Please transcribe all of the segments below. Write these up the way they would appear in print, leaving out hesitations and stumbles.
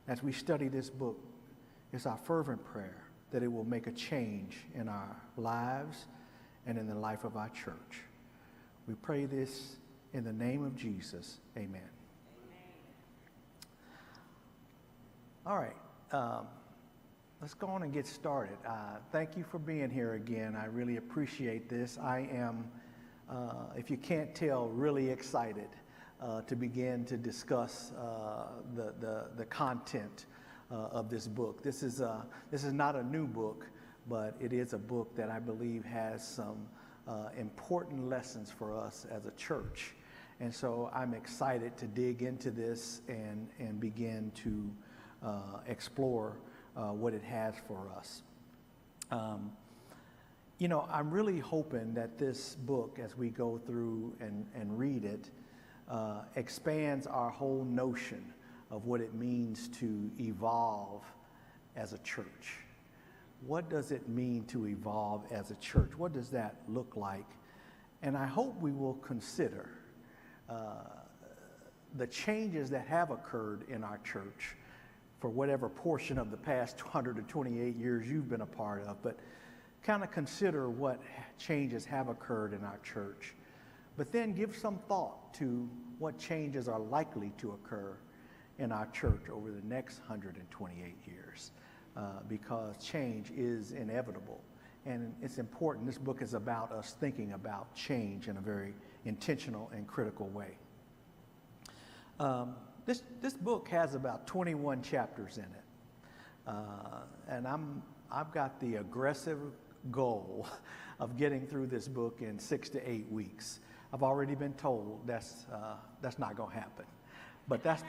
as we study this book, it's our fervent prayer that it will make a change in our lives and in the life of our church. We pray this in the name of Jesus. Amen. All right. Let's go on and get started. Thank you for being here again. I really appreciate this. I am, if you can't tell, really excited to begin to discuss the content of this book. This is not a new book, but it is a book that I believe has some important lessons for us as a church. And so I'm excited to dig into this and begin to explore what it has for us. I'm really hoping that this book, as we go through and read it, expands our whole notion of what it means to evolve as a church. What does it mean to evolve as a church? What does that look like? And I hope we will consider the changes that have occurred in our church for whatever portion of the past 128 years you've been a part of, but kind of consider what changes have occurred in our church, but then give some thought to what changes are likely to occur in our church over the next 128 years, because change is inevitable. And it's important. This book is about us thinking about change in a very intentional and critical way. This book has about 21 chapters in it, and I've got the aggressive goal of getting through this book in 6 to 8 weeks. I've already been told that's not going to happen, but that's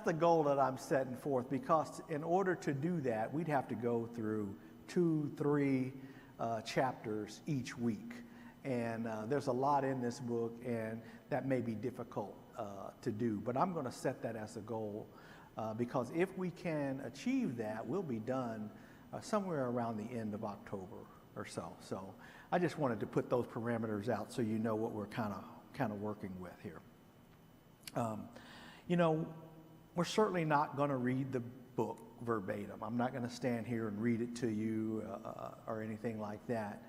the goal that I'm setting forth, because in order to do that, we'd have to go through 2-3 chapters each week, and there's a lot in this book, and that may be difficult to do, but I'm going to set that as a goal, because if we can achieve that, we'll be done somewhere around the end of October or so. So I just wanted to put those parameters out so you know what we're kind of working with here. We're certainly not going to read the book verbatim. I'm not going to stand here and read it to you or anything like that.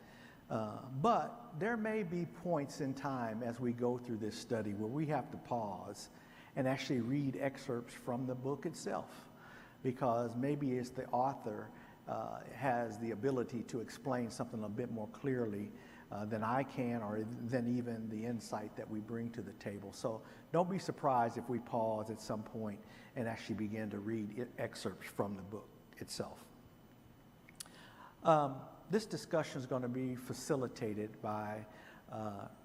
But there may be points in time as we go through this study where we have to pause and actually read excerpts from the book itself, because maybe it's the author has the ability to explain something a bit more clearly than I can, or than even the insight that we bring to the table. So don't be surprised if we pause at some point and actually begin to read excerpts from the book itself. This discussion is going to be facilitated by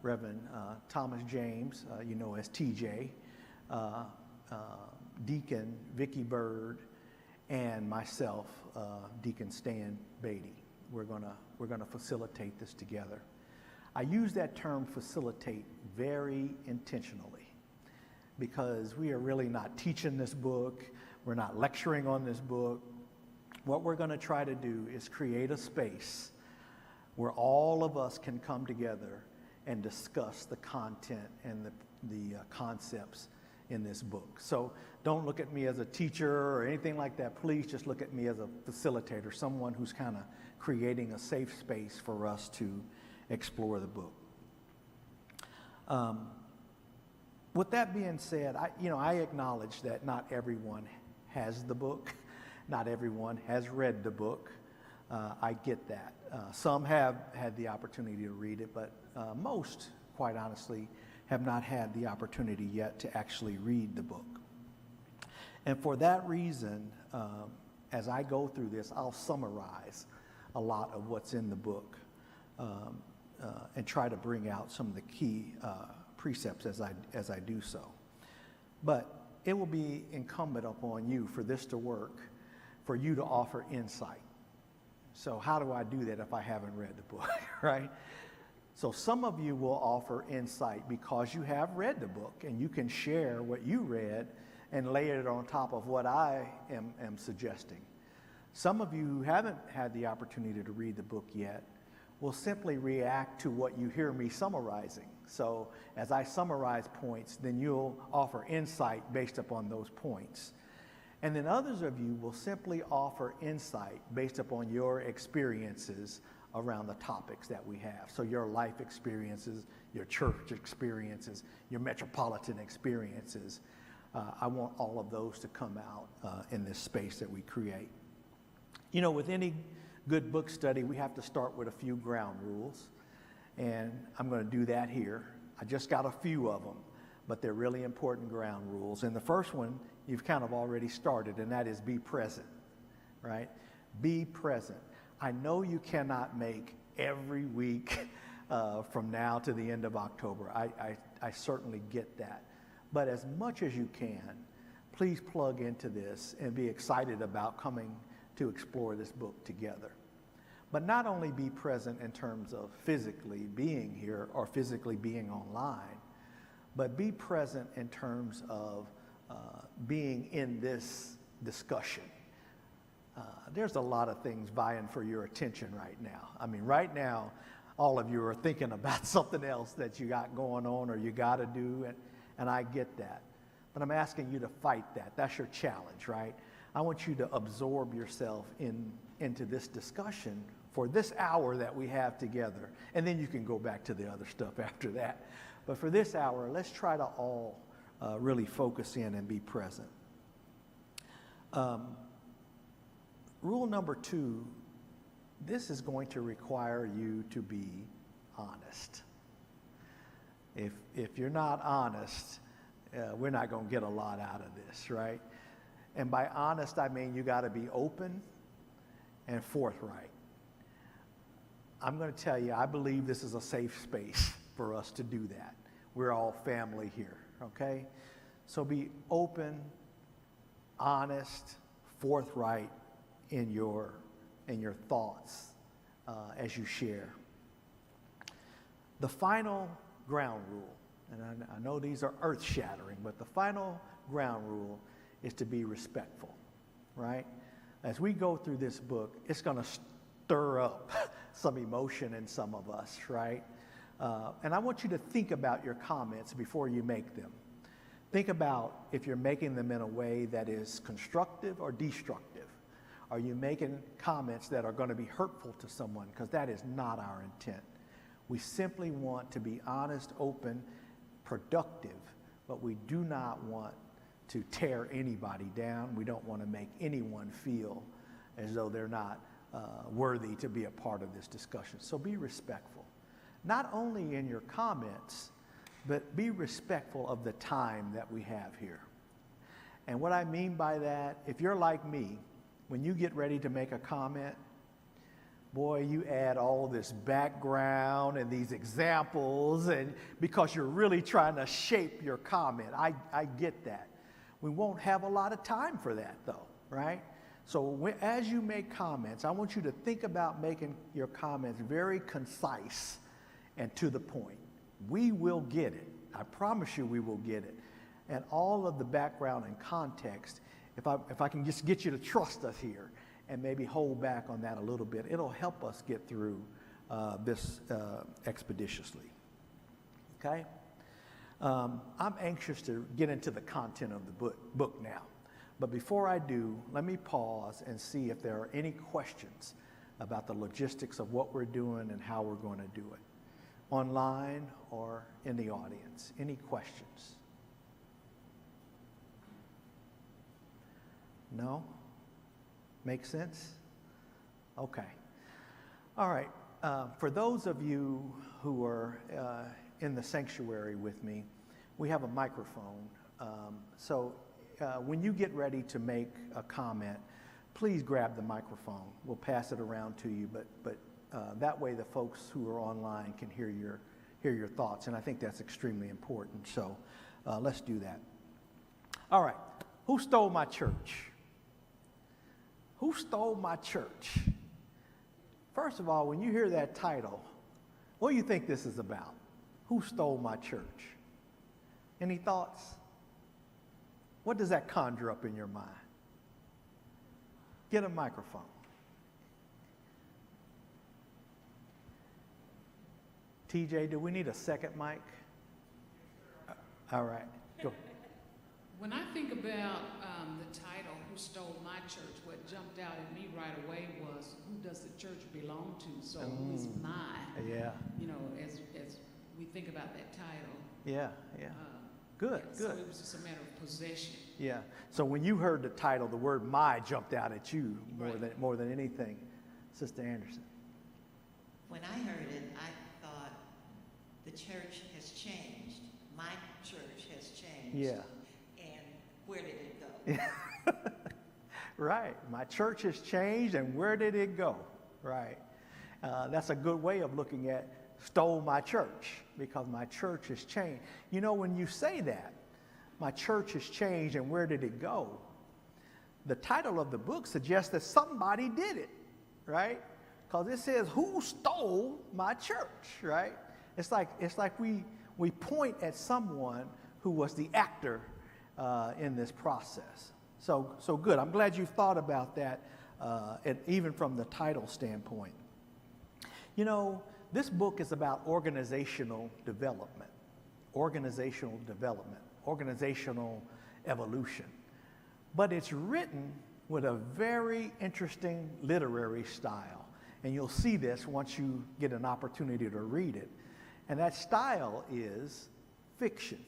Reverend Thomas James, as TJ, Deacon Vicky Bird, and myself, Deacon Stan Beatty. We're gonna facilitate this together. I use that term facilitate very intentionally, because we are really not teaching this book. We're not lecturing on this book. What we're going to try to do is create a space where all of us can come together and discuss the content and the concepts in this book. So don't look at me as a teacher or anything like that. Please just look at me as a facilitator, someone who's kind of creating a safe space for us to explore the book. With that being said, I acknowledge that not everyone has the book. Not everyone has read the book. I get that. Some have had the opportunity to read it, but most, quite honestly, have not had the opportunity yet to actually read the book. And for that reason, as I go through this, I'll summarize a lot of what's in the book and try to bring out some of the key precepts as I do so. But it will be incumbent upon you for this to work, for you to offer insight. So how do I do that if I haven't read the book, right? So some of you will offer insight because you have read the book, and you can share what you read and lay it on top of what I am suggesting. Some of you who haven't had the opportunity to read the book yet will simply react to what you hear me summarizing. So as I summarize points, then you'll offer insight based upon those points. And then others of you will simply offer insight based upon your experiences around the topics that we have. So your life experiences, your church experiences, your metropolitan experiences. I want all of those to come out in this space that we create. You know, with any good book study, we have to start with a few ground rules. And I'm going to do that here. I just got a few of them, but they're really important ground rules. And the first one, you've kind of already started, and that is be present, right? Be present. I know you cannot make every week from now to the end of October. I certainly get that. But as much as you can, please plug into this and be excited about coming to explore this book together. But not only be present in terms of physically being here or physically being online, but be present in terms of being in this discussion. There's a lot of things vying for your attention right now. I mean, right now, all of you are thinking about something else that you got going on or you got to do, and I get that. But I'm asking you to fight that. That's your challenge, right? I want you to absorb yourself into this discussion for this hour that we have together. And then you can go back to the other stuff after that. But for this hour, let's try to all really focus in and be present. Rule number 2, this is going to require you to be honest. If you're not honest, we're not going to get a lot out of this, right? And by honest, I mean you got to be open and forthright. I'm going to tell you, I believe this is a safe space for us to do that. We're all family here, okay? So be open, honest, forthright in your thoughts as you share. The final ground rule, and I know these are earth-shattering, but the final ground rule is to be respectful, right? As we go through this book, it's going to stir up some emotion in some of us, right? And I want you to think about your comments before you make them. Think about if you're making them in a way that is constructive or destructive. Are you making comments that are going to be hurtful to someone? Because that is not our intent. We simply want to be honest, open, productive, but we do not want to tear anybody down. We don't want to make anyone feel as though they're not worthy to be a part of this discussion. So be respectful, not only in your comments, but be respectful of the time that we have here. And what I mean by that, if you're like me, when you get ready to make a comment, boy, you add all this background and these examples, and because you're really trying to shape your comment. I get that. We won't have a lot of time for that, though, right? So as you make comments, I want you to think about making your comments very concise and to the point. We will get it. I promise you we will get it. And all of the background and context, if I can just get you to trust us here and maybe hold back on that a little bit, it'll help us get through this expeditiously. Okay? I'm anxious to get into the content of the book now. But before I do, let me pause and see if there are any questions about the logistics of what we're doing and how we're going to do it, online or in the audience. Any questions? No? Make sense? Okay. All right. For those of you who are in the sanctuary with me, we have a microphone. So when you get ready to make a comment, please grab the microphone. We'll pass it around to you, but that way the folks who are online can hear your thoughts, and I think that's extremely important. So let's do that. All right. Who stole my church? Who stole my church? First of all, when you hear that title, what do you think this is about? Who stole my church? Any thoughts? What does that conjure up in your mind? Get a microphone. TJ, do we need a second mic? All right, go. When I think about the title, who stole my church, what jumped out at me right away was, who does the church belong to? So who is my? Yeah. You know, as we think about that title. Yeah, yeah. Good, So good. it was just a matter of possession. Yeah. So when you heard the title, the word "my" jumped out at you Right. more than anything, Sister Anderson. When I heard it, I thought the church has changed. My church has changed. Yeah. And where did it go? Right. My church has changed, and where did it go? Right. That's a good way of looking at stole my church, because my church has changed. You know, when you say that, my church has changed, and where did it go? The title of the book suggests that somebody did it, right? Because it says, who stole my church, right? It's like we point at someone who was the actor in this process. So good. I'm glad you thought about that, and even from the title standpoint. You know, this book is about organizational development, organizational evolution. But it's written with a very interesting literary style. And you'll see this once you get an opportunity to read it. And that style is fiction.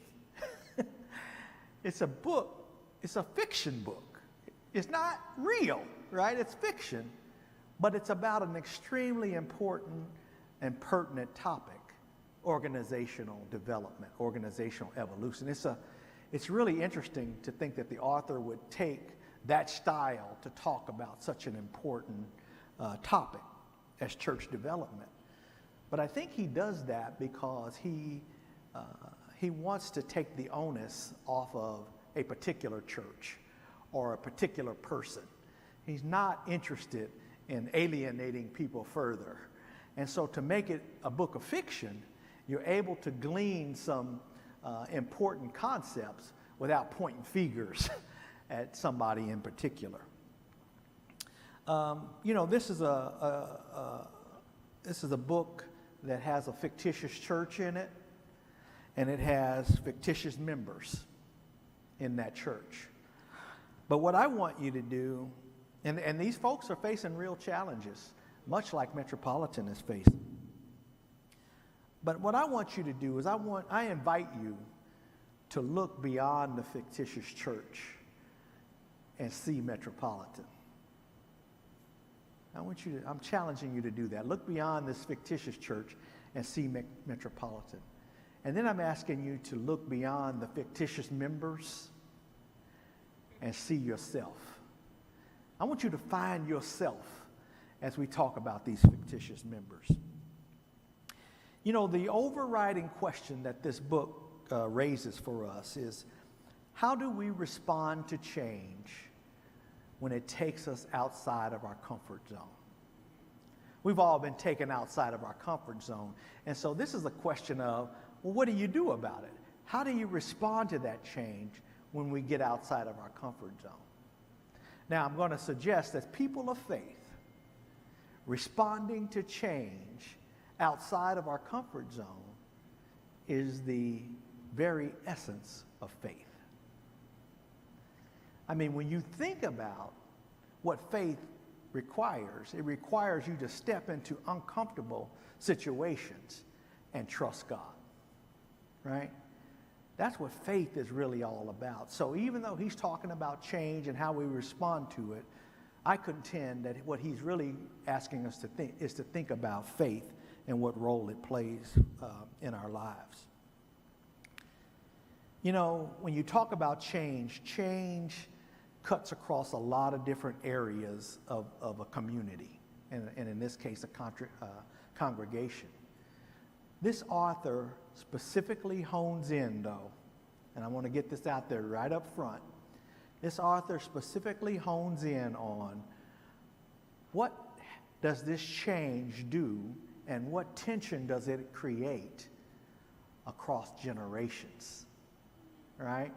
It's a book, it's a fiction book. It's not real, right? It's fiction, but it's about an extremely important and pertinent topic: organizational development, organizational evolution. It's really interesting to think that the author would take that style to talk about such an important topic as church development. But I think he does that because he wants to take the onus off of a particular church or a particular person. He's not interested in alienating people further. And so to make it a book of fiction, you're able to glean some important concepts without pointing fingers at somebody in particular. You know, this is a book that has a fictitious church in it, and it has fictitious members in that church. But what I want you to do, and these folks are facing real challenges, much like Metropolitan is facing. But what I want you to do is I invite you to look beyond the fictitious church and see Metropolitan. I'm challenging you to do that. Look beyond this fictitious church and see Metropolitan. And then I'm asking you to look beyond the fictitious members and see yourself. I want you to find yourself as we talk about these fictitious members. You know, the overriding question that this book raises for us is, how do we respond to change when it takes us outside of our comfort zone? We've all been taken outside of our comfort zone. And so this is a question of, well, what do you do about it? How do you respond to that change when we get outside of our comfort zone? Now, I'm going to suggest that people of faith, responding to change outside of our comfort zone is the very essence of faith. I mean, when you think about what faith requires, it requires you to step into uncomfortable situations and trust God, right? That's what faith is really all about. So even though he's talking about change and how we respond to it, I contend that what he's really asking us to think is to think about faith and what role it plays in our lives. You know, when you talk about change, change cuts across a lot of different areas of a community, and in this case, a congregation. This author specifically hones in, though, and I want to get this out there right up front. This author specifically hones in on what does this change do and what tension does it create across generations, right?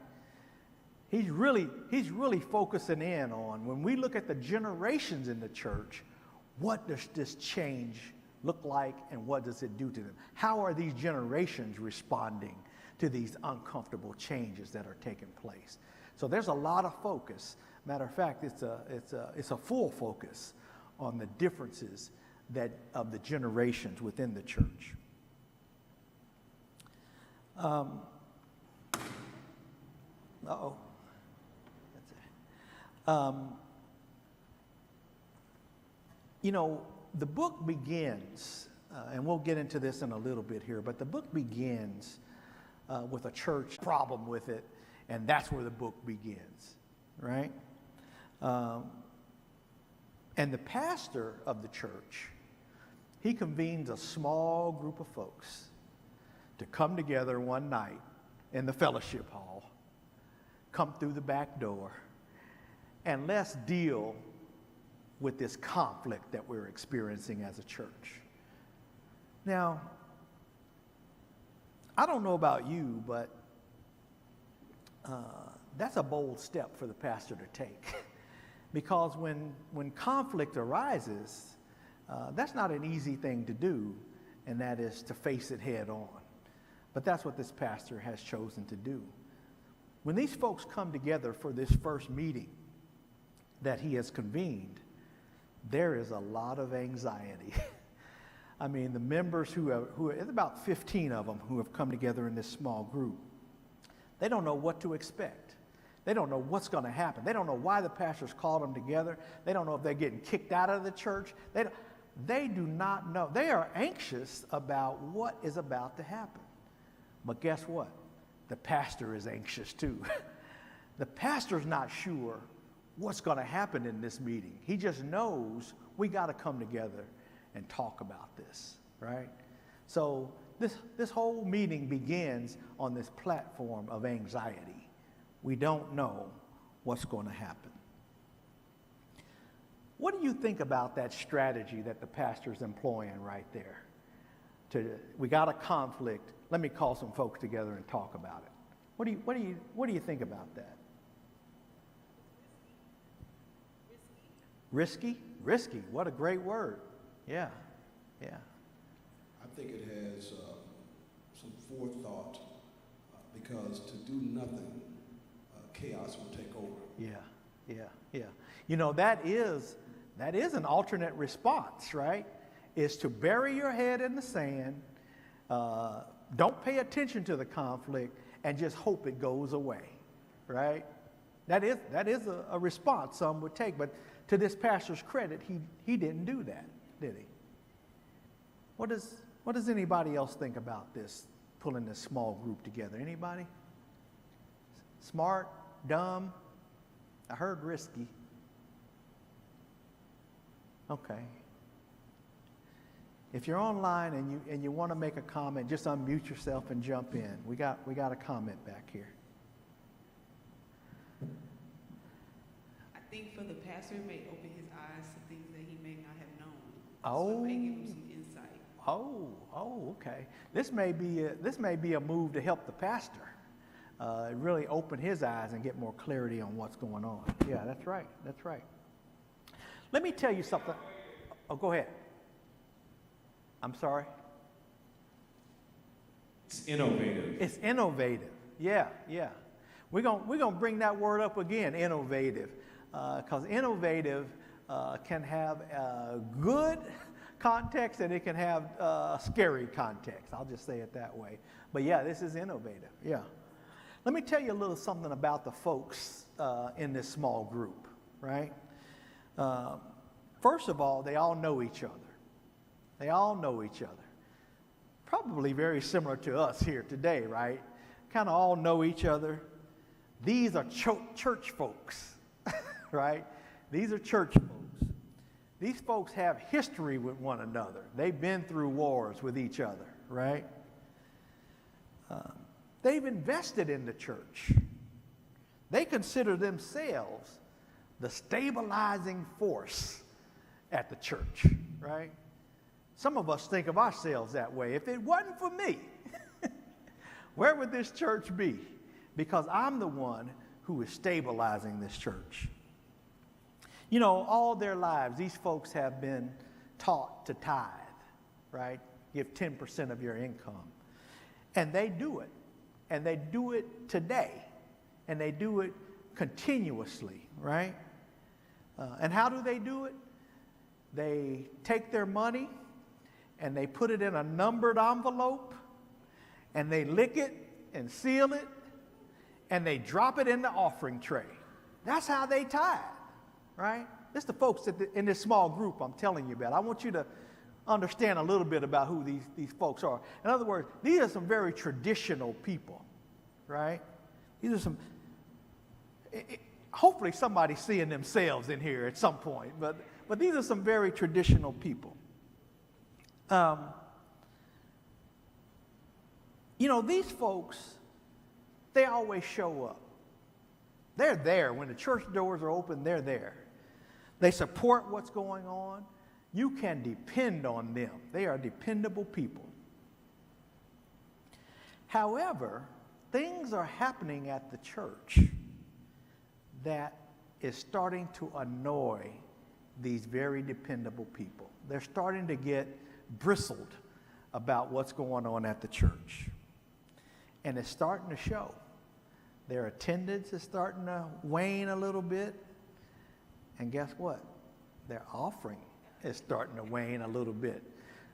He's really focusing in on, when we look at the generations in the church, what does this change look like and what does it do to them? How are these generations responding to these uncomfortable changes that are taking place? So there's a lot of focus Matter of fact, it's a full focus on the differences of the generations within the church. Uh-oh. That's it. The book begins, and we'll get into this in a little bit here, but the book begins with a church problem with it, and that's where the book begins, right? And the pastor of the church, he convenes a small group of folks to come together one night in the fellowship hall, come through the back door, and let's deal with this conflict that we're experiencing as a church. Now, I don't know about you, but that's a bold step for the pastor to take. Because when conflict arises, that's not an easy thing to do, and that is to face it head on. But that's what this pastor has chosen to do. When these folks come together for this first meeting that he has convened, there is a lot of anxiety. I mean, the members there's about 15 of them who have come together in this small group. They don't know what to expect. They don't know what's going to happen. They don't know why the pastor's called them together. They don't know if they're getting kicked out of the church. They do not know. They are anxious about what is about to happen. But guess what? The pastor is anxious too. The pastor's not sure what's going to happen in this meeting. He just knows we got to come together and talk about this, right? So this whole meeting begins on this platform of anxiety. We don't know what's going to happen. What do you think about that strategy that the pastor's employing right there? We got a conflict. Let me call some folks together and talk about it. What do you think about that? Risky? Risky. What a great word. Yeah. I think it has some forethought because to do nothing, chaos will take over. Yeah. That is an alternate response, right? Is to bury your head in the sand, don't pay attention to the conflict, and just hope it goes away, right? That is a response some would take, but to this pastor's credit, he didn't do that, did he? What does anybody else think about this, pulling this small group together? Anybody? Smart? Dumb? I heard risky. Okay. If you're online and you want to make a comment, just unmute yourself and jump in. We got a comment back here. I think for the pastor, it may open his eyes to things that he may not have known. Oh. So it may give him some insight. Oh, okay. This may be a move to help the pastor really open his eyes and get more clarity on what's going on. Yeah, that's right. Let me tell you something. Oh, go ahead. I'm sorry. It's innovative. It's innovative. Yeah. We're gonna bring that word up again, innovative, because innovative can have a good context and it can have a scary context. I'll just say it that way. But yeah, this is innovative. Yeah. Let me tell you a little something about the folks in this small group, right? First of all, they all know each other. Probably very similar to us here today, right? Kind of all know each other. These are church folks, right? These are church folks. These folks have history with one another. They've been through wars with each other, right? They've invested in the church. They consider themselves the stabilizing force at the church, right? Some of us think of ourselves that way. If it wasn't for me, where would this church be? Because I'm the one who is stabilizing this church. All their lives, these folks have been taught to tithe, right? Give 10% of your income. And they do it. And they do it today. And they do it continuously, right? And how do they do it? They take their money and they put it in a numbered envelope and they lick it and seal it and they drop it in the offering tray. That's how they tithe, right? This is the folks in this small group I'm telling you about. I want you to understand a little bit about who these folks are. In other words, these are some very traditional people, right? These are some, hopefully somebody's seeing themselves in here at some point, but these are some very traditional people. You know, these folks, they always show up. They're there. When the church doors are open, they're there. They support what's going on. You can depend on them. They are dependable people. However, things are happening at the church that is starting to annoy these very dependable people. They're starting to get bristled about what's going on at the church. And it's starting to show. Their attendance is starting to wane a little bit. And guess what? Their offering is starting to wane a little bit.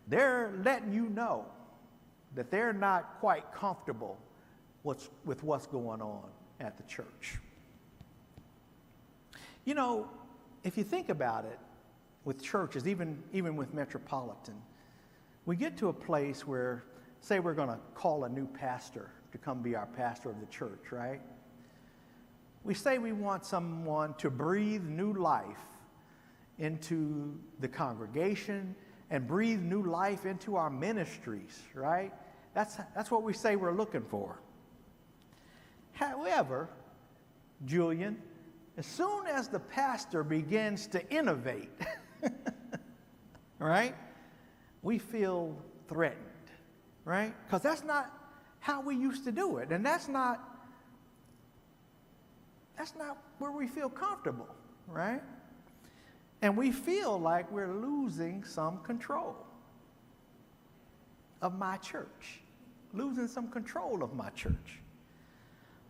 They're letting you know that they're not quite comfortable with what's going on at the church. You know, if you think about it, with churches, even with Metropolitan, we get to a place where, say we're going to call a new pastor to come be our pastor of the church, right? We say we want someone to breathe new life into the congregation and breathe new life into our ministries, right? That's what we say we're looking for. However, Julian, as soon as the pastor begins to innovate, right, we feel threatened, right? Because that's not how we used to do it, and that's not where we feel comfortable, right? And we feel like we're losing some control of my church, losing some control of my church.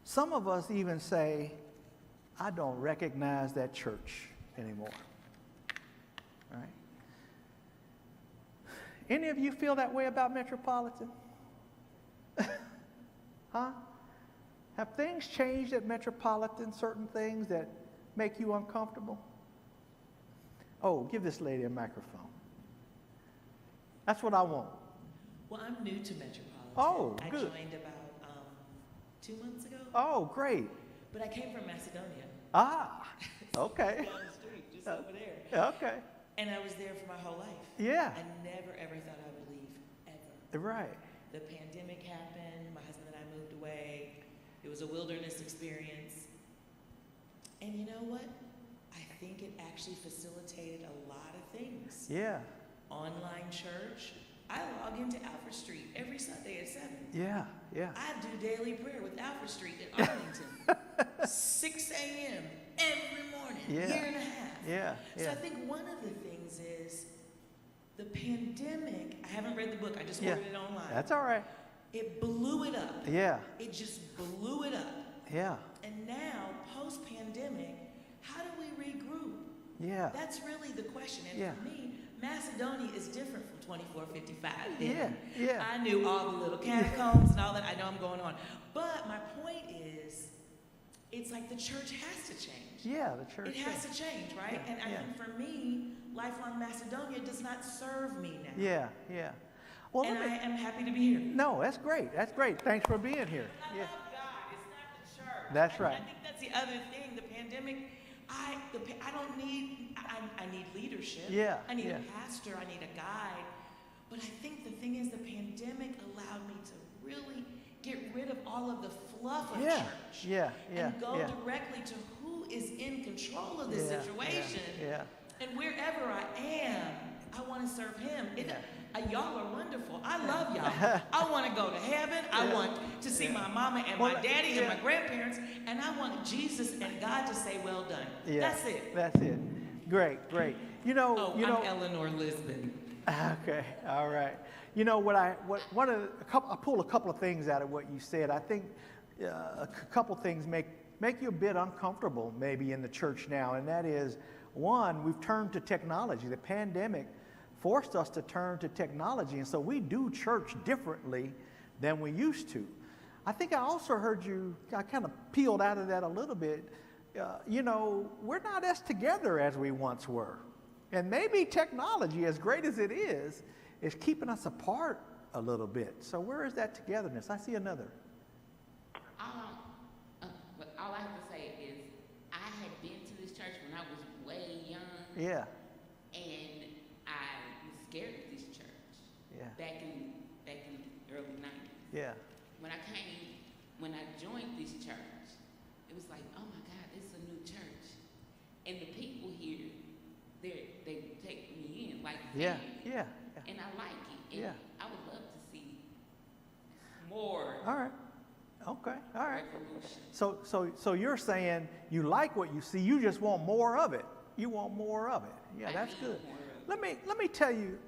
Some of us even say, I don't recognize that church anymore, right? Any of you feel that way about Metropolitan? Huh? Have things changed at Metropolitan, certain things that make you uncomfortable? Oh, give this lady a microphone. That's what I want. Well, I'm new to Metropolitan. Oh, I good. joined about 2 months ago. Oh, great. But I came from Macedonia. Ah, okay. Down the street, just over there. Okay. And I was there for my whole life. Yeah. I never, ever thought I would leave, ever. Right. The pandemic happened. My husband and I moved away. It was a wilderness experience. And you know what? I think it actually facilitated a lot of things. Yeah. Online church. I log into Alfred Street every Sunday at 7. Yeah. Yeah. I do daily prayer with Alfred Street in Arlington. 6 a.m. every morning, Yeah. year and a half. Yeah. So Yeah. I think one of the things is the pandemic, I haven't read the book, I just Yeah. ordered it online. That's all right. It blew it up. Yeah. It just blew it up. Yeah. And now, post-pandemic, how do we regroup? Yeah. That's really the question. And Yeah. for me, Macedonia is different from 2455. Yeah. Yeah. I knew all the little catacombs and all that. I know I'm going on. But my point is, it's like the church has to change. Yeah. The church. It has to change, right? Yeah, And I yeah. think for me, Lifelong Macedonia does not serve me now. Yeah. Yeah. Well, And let me, I am happy to be here. no, that's great. That's great. Thanks for being here. I Yeah. love God. It's not the church. That's right. I think that's the other thing. The pandemic, I don't need, I need leadership. Yeah, I need yeah. a pastor. I need a guide. But I think the thing is the pandemic allowed me to really get rid of all of the fluff of Yeah. church. Yeah. Yeah. And go Yeah. directly to who is in control of this Yeah, situation. Yeah. And wherever I am, I want to serve him. Y'all are wonderful. I love y'all. I want to go to heaven. I want to see my mama and Well, my daddy yeah. and my grandparents. And I want Jesus and God to say, well done. Yeah. That's it. That's it. Great. Great. I'm Eleanor Lisbon. Okay, all right. You know I pull a couple of things out of what you said. I think a couple things make make you a bit uncomfortable maybe in the church now, and that is, one, we've turned to technology. The pandemic forced us to turn to technology, and so we do church differently than we used to. I think I also heard you, I kind of peeled out of that a little bit. You know, we're not as together as we once were. And maybe technology, as great as it is keeping us apart a little bit. So where is that togetherness? I see another. But all I have to say is I had been to this church when I was way young. Yeah. And I was scared of this church. Yeah. Back in the early 90s. Yeah. When I joined this church, it was like, oh my God, this is a new church. And the people here, they take me in like Yeah. family. Yeah. And I like it. And Yeah. I would love to see more All right. Okay. All right. revolution. So you're saying you like what you see, you just want more of it. You want more of it. Yeah, I that's need good. more of it. Let me tell you,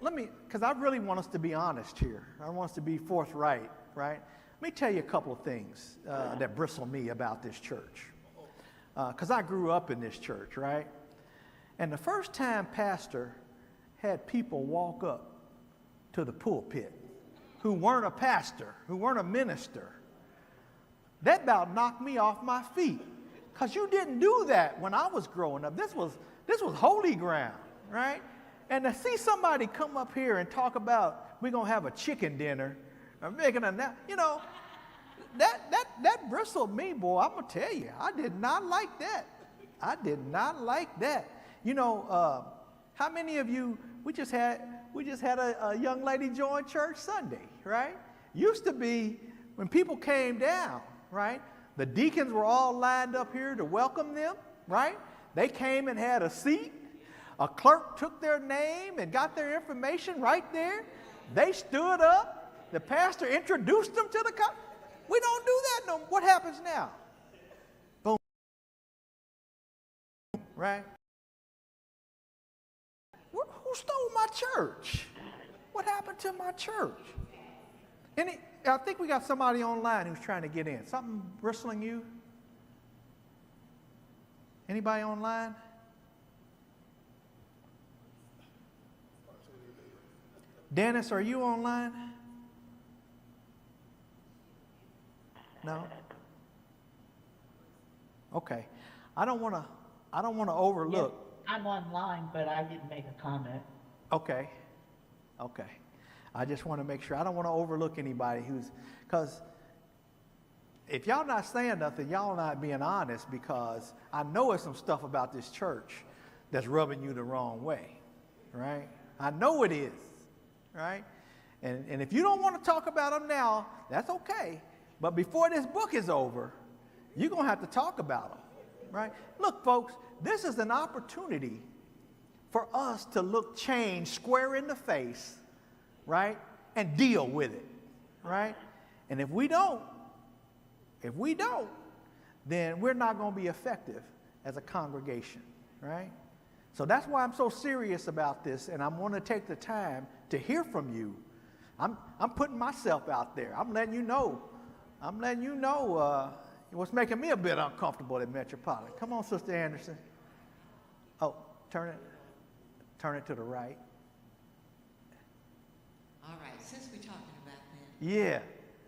because I really want us to be honest here. I want us to be forthright, right? Let me tell you a couple of things that bristle me about this church. Because I grew up in this church, right? And the first time pastor had people walk up to the pulpit who weren't a pastor, who weren't a minister, that about knocked me off my feet. Because you didn't do that when I was growing up. This was holy ground, right? And to see somebody come up here and talk about we're going to have a chicken dinner, or making a, you know, that bristled me, boy. I'm going to tell you, I did not like that. I did not like that. You know, how many of you, we just had a young lady join church Sunday, right? Used to be when people came down, right? The deacons were all lined up here to welcome them, right? They came and had a seat. A clerk took their name and got their information right there. They stood up. The pastor introduced them to the We don't do that no more. What happens now? Boom. Right? Who stole my church? What happened to my church? I think we got somebody online who's trying to get in. Something bristling you? Anybody online? Dennis, are you online? No? Okay. I don't want to overlook. Yes, I'm online, but I didn't make a comment. Okay. I just want to make sure. I don't want to overlook anybody because if y'all not saying nothing, y'all not being honest, because I know there's some stuff about this church that's rubbing you the wrong way, right? I know it is, right? And if you don't want to talk about them now, that's okay. But before this book is over, you're going to have to talk about them, right? Look, folks, this is an opportunity for us to look change square in the face, right? And deal with it, right? And if we don't, then we're not going to be effective as a congregation, right? So that's why I'm so serious about this, and I'm going to take the time to hear from you. I'm putting myself out there. I'm letting you know what's making me a bit uncomfortable at Metropolitan. Come on, Sister Anderson. Oh, turn it to the right. All right, since we're talking about that, Yeah.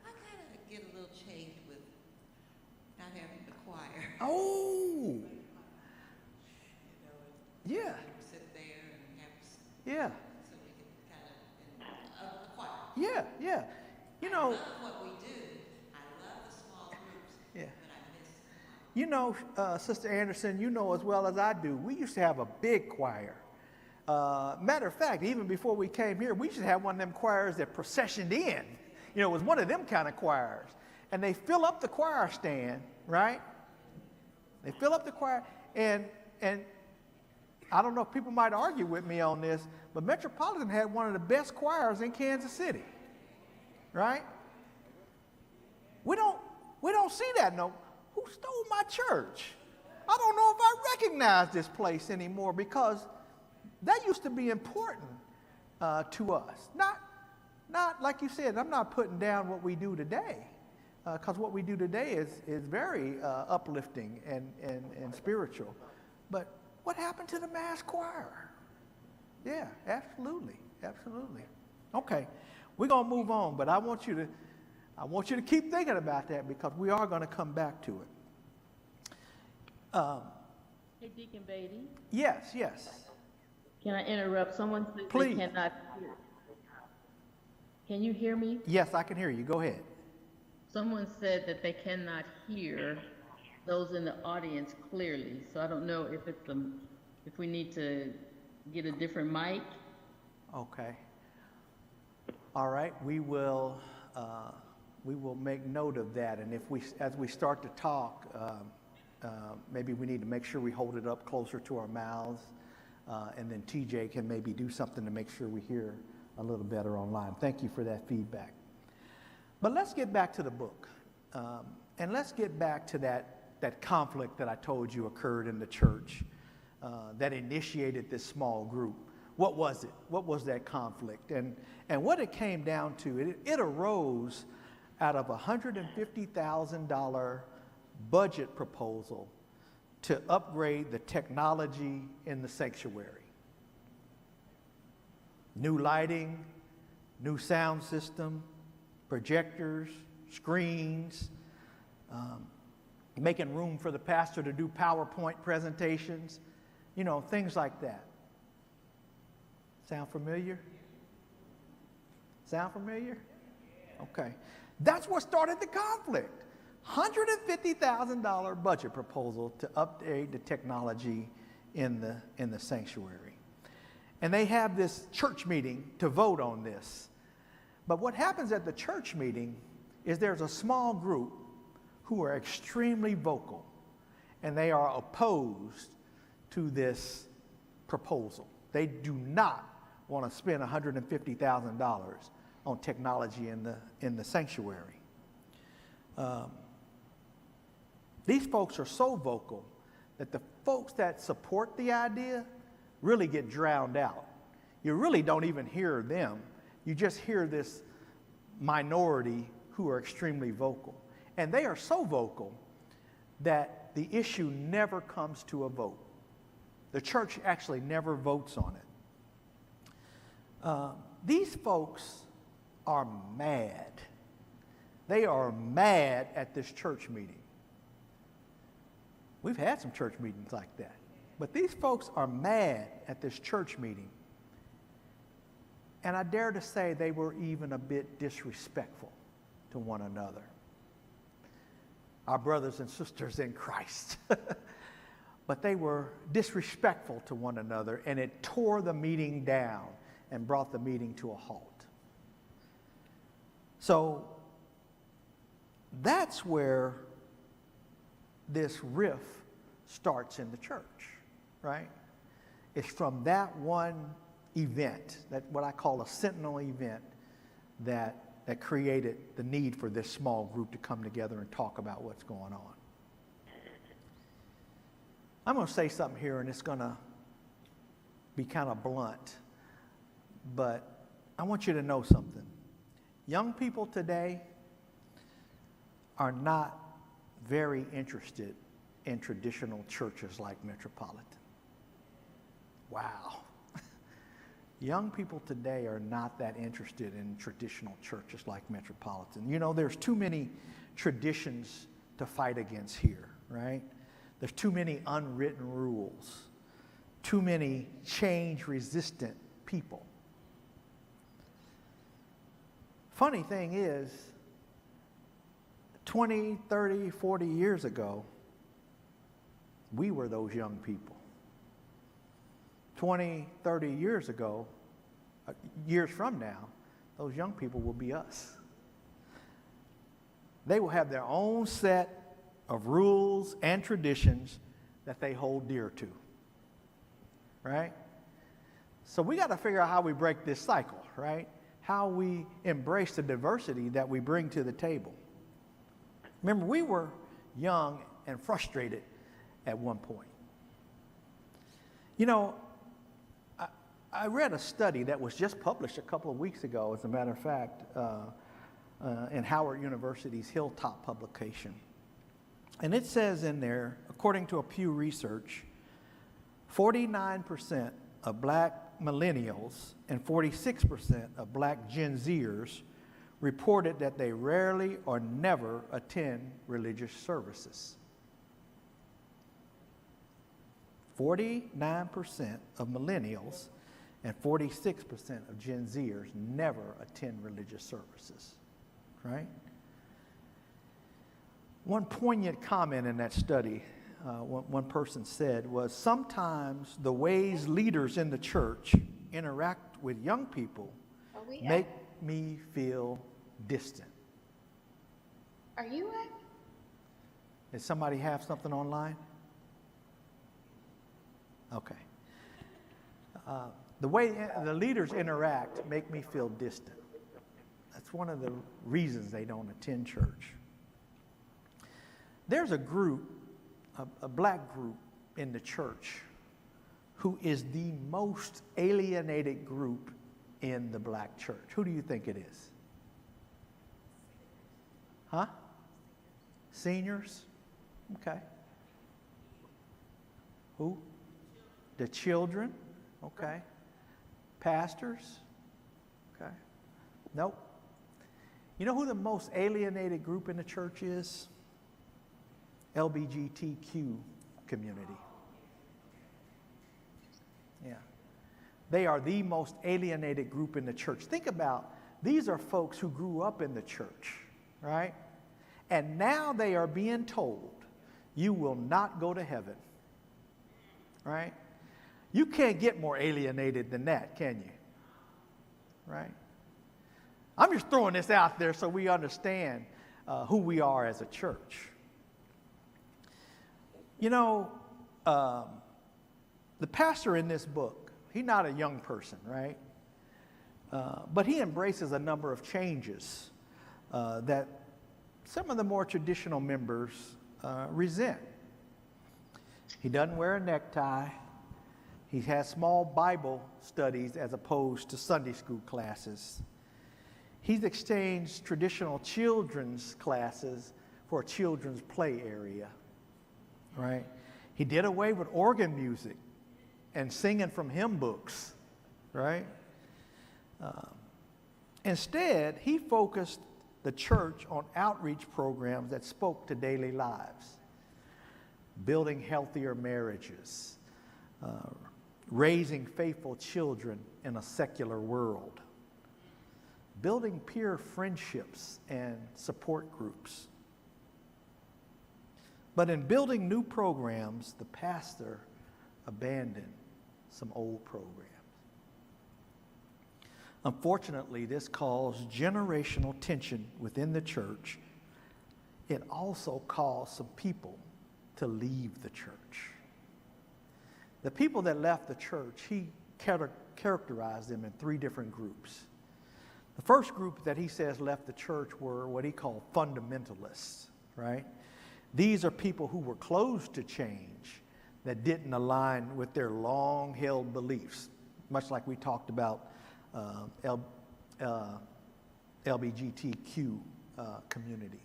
I kind of get a little chafed with not having the choir. Oh. Yeah. You sit there and have Yeah. so we can kind of the choir. Yeah. You I know. love what we do. I love the small groups. Yeah. But I miss the choir. You know, Sister Anderson, you know as well as I do, we used to have a big choir. Matter of fact, even before we came here, we used to have one of them choirs that processioned in. You know, it was one of them kind of choirs. And they fill up the choir stand, right? They fill up the choir, and I don't know if people might argue with me on this, but Metropolitan had one of the best choirs in Kansas City, right? We don't see that no. Who stole my church? I don't know if I recognize this place anymore, because that used to be important to us. Not like you said, I'm not putting down what we do today, because what we do today is very uplifting and spiritual. But what happened to the mass choir? Yeah, absolutely, absolutely. Okay, we're gonna move on, but I want you to keep thinking about that because we are going to come back to it. Hey, Deacon Beatty, Yes, yes. can I interrupt? Someone says Please. they cannot hear. Can you hear me? Yes, I can hear you. Go ahead. Someone said that they cannot hear those in the audience clearly. So I don't know if it's if we need to get a different mic. Okay. All right. We will make note of that. And as we start to talk, maybe we need to make sure we hold it up closer to our mouths. And then TJ can maybe do something to make sure we hear a little better online. Thank you for that feedback. But let's get back to the book. And let's get back to that conflict that I told you occurred in the church that initiated this small group. What was it? What was that conflict? And what it came down to, it arose out of a $150,000 budget proposal to upgrade the technology in the sanctuary. New lighting, new sound system, projectors, screens, making room for the pastor to do PowerPoint presentations, things like that. Sound familiar? Sound familiar? Okay. That's what started the conflict. $150,000 budget proposal to update the technology in the sanctuary. And they have this church meeting to vote on this. But what happens at the church meeting is there's a small group who are extremely vocal, and they are opposed to this proposal. They do not want to spend $150,000 on technology in the sanctuary. These folks are so vocal that the folks that support the idea really get drowned out. You really don't even hear them. You just hear this minority who are extremely vocal. And they are so vocal that the issue never comes to a vote. The church actually never votes on it. These folks are mad. They are mad at this church meeting. We've had some church meetings like that. But these folks are mad at this church meeting. And I dare to say they were even a bit disrespectful to one another. Our brothers and sisters in Christ. But they were disrespectful to one another, and it tore the meeting down and brought the meeting to a halt. So that's where this riff starts in the church, right? It's from that one event, that what I call a sentinel event, that created the need for this small group to come together and talk about what's going on. I'm going to say something here, and it's going to be kind of blunt, but I want you to know something. Young people today are not very interested in traditional churches like Metropolitan. Wow. Young people today are not that interested in traditional churches like Metropolitan. There's too many traditions to fight against here, right? There's too many unwritten rules, too many change-resistant people. Funny thing is, 20, 30, 40 years ago, we were those young people. 20, 30 years ago, years from now, those young people will be us. They will have their own set of rules and traditions that they hold dear to, right? So we got to figure out how we break this cycle, right? How we embrace the diversity that we bring to the table. Remember, we were young and frustrated at one point. I read a study that was just published a couple of weeks ago, as a matter of fact, in Howard University's Hilltop publication. And it says in there, according to a Pew Research, 49% of black millennials and 46% of black Gen Zers reported that they rarely or never attend religious services. 49% of millennials and 46% of Gen Zers never attend religious services, right? One poignant comment in that study, one person said, was sometimes the ways leaders in the church interact with young people make me feel distant. Are you at? Does somebody have something online? Okay. The way the leaders interact make me feel distant. That's one of the reasons they don't attend church. There's a group, a black group in the church who is the most alienated group in the black church. Who do you think it is? Huh? Seniors? Okay. Who? The children? Okay. Pastors? Okay. Nope. You know who the most alienated group in the church is? LGBTQ community. Yeah. They are the most alienated group in the church. Think about, these are folks who grew up in the church, right? And now they are being told, you will not go to heaven, right? You can't get more alienated than that, can you? Right? I'm just throwing this out there so we understand who we are as a church. You know, the pastor in this book, he's not a young person, right? But he embraces a number of changes that some of the more traditional members resent. He doesn't wear a necktie. He has small Bible studies as opposed to Sunday school classes. He's exchanged traditional children's classes for a children's play area, right? He did away with organ music and singing from hymn books, right? Instead, he focused the church on outreach programs that spoke to daily lives, building healthier marriages, raising faithful children in a secular world, building peer friendships and support groups. But in building new programs, the pastor abandoned some old programs. Unfortunately, this caused generational tension within the church. It also caused some people to leave the church. The people that left the church, he characterized them in three different groups. The first group that he says left the church were what he called fundamentalists, right? These are people who were closed to change, that didn't align with their long-held beliefs, much like we talked about LGBTQ community.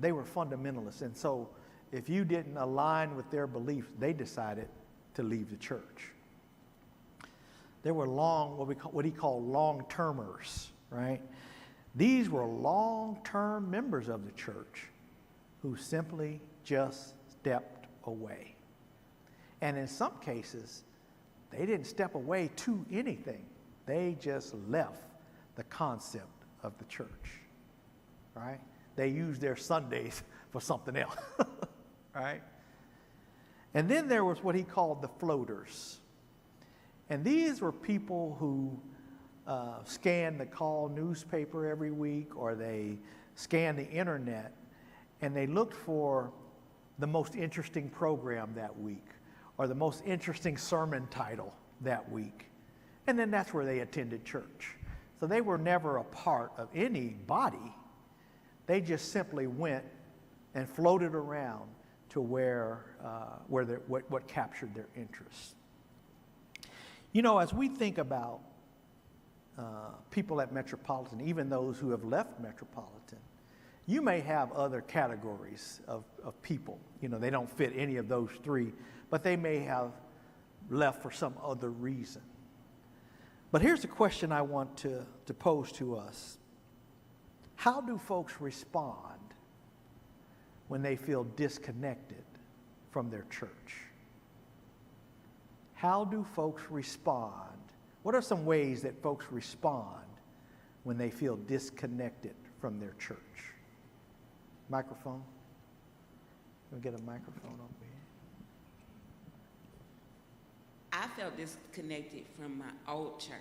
They were fundamentalists, and so if you didn't align with their beliefs, they decided to leave the church. There were what he called long-termers, right? These were long-term members of the church who simply just stepped away. And in some cases, they didn't step away to anything. They just left the concept of the church, right? They used their Sundays for something else, right? And then there was what he called the floaters. And these were people who scanned the call newspaper every week, or they scanned the internet, and they looked for the most interesting program that week, or the most interesting sermon title that week. And then that's where they attended church. So they were never a part of any body. They just simply went and floated around to what captured their interest. You know, as we think about people at Metropolitan, even those who have left Metropolitan, you may have other categories of people. You know, they don't fit any of those three, but they may have left for some other reason. But here's a question I want to pose to us. How do folks respond when they feel disconnected from their church? How do folks respond? What are some ways that folks respond when they feel disconnected from their church? Microphone? Can we get a microphone over here? I felt disconnected from my old church.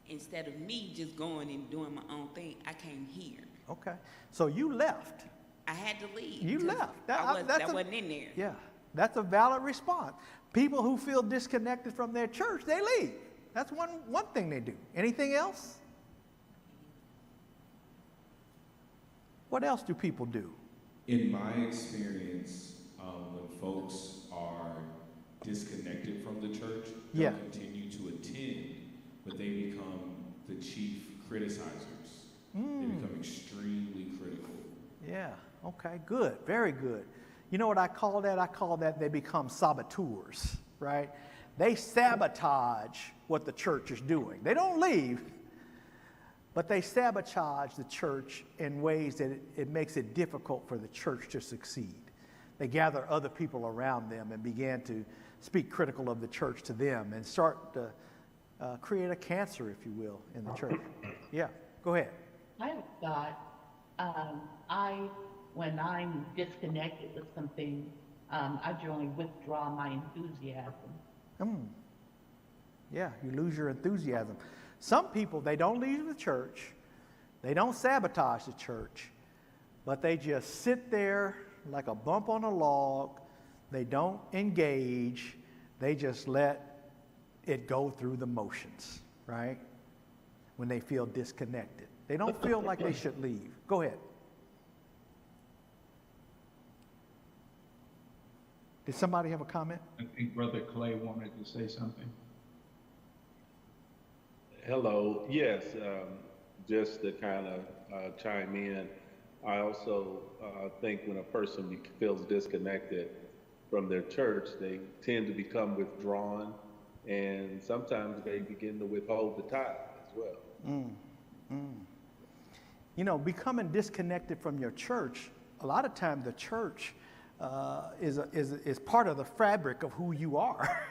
Instead of me just going and doing my own thing, I came here. Okay. So you left. I had to leave. You 'cause left. That wasn't in there. Yeah, that's a valid response. People who feel disconnected from their church, they leave. That's one thing they do. Anything else? What else do people do? In my experience, when folks are disconnected from the church, they'll continue to attend, but they become the chief criticizers. They become extremely critical. Yeah, okay, good, very good. You know what I call that? I call that they become saboteurs, right? They sabotage what the church is doing. They don't leave, but they sabotage the church in ways that it makes it difficult for the church to succeed. They gather other people around them and begin to speak critical of the church to them and start to create a cancer, if you will, in the church. Yeah, go ahead. I have thought, when I'm disconnected with something, I generally withdraw my enthusiasm. Yeah, you lose your enthusiasm. Some people, they don't leave the church, they don't sabotage the church, but they just sit there like a bump on a log. They don't engage. They just let it go through the motions, right? When they feel disconnected. They don't feel like they should leave. Go ahead. Did somebody have a comment? I think Brother Clay wanted to say something. Hello. Yes, just to kind of chime in, I also think when a person feels disconnected from their church, they tend to become withdrawn, and sometimes they begin to withhold the tithe as well. You know, becoming disconnected from your church, a lot of times the church is part of the fabric of who you are.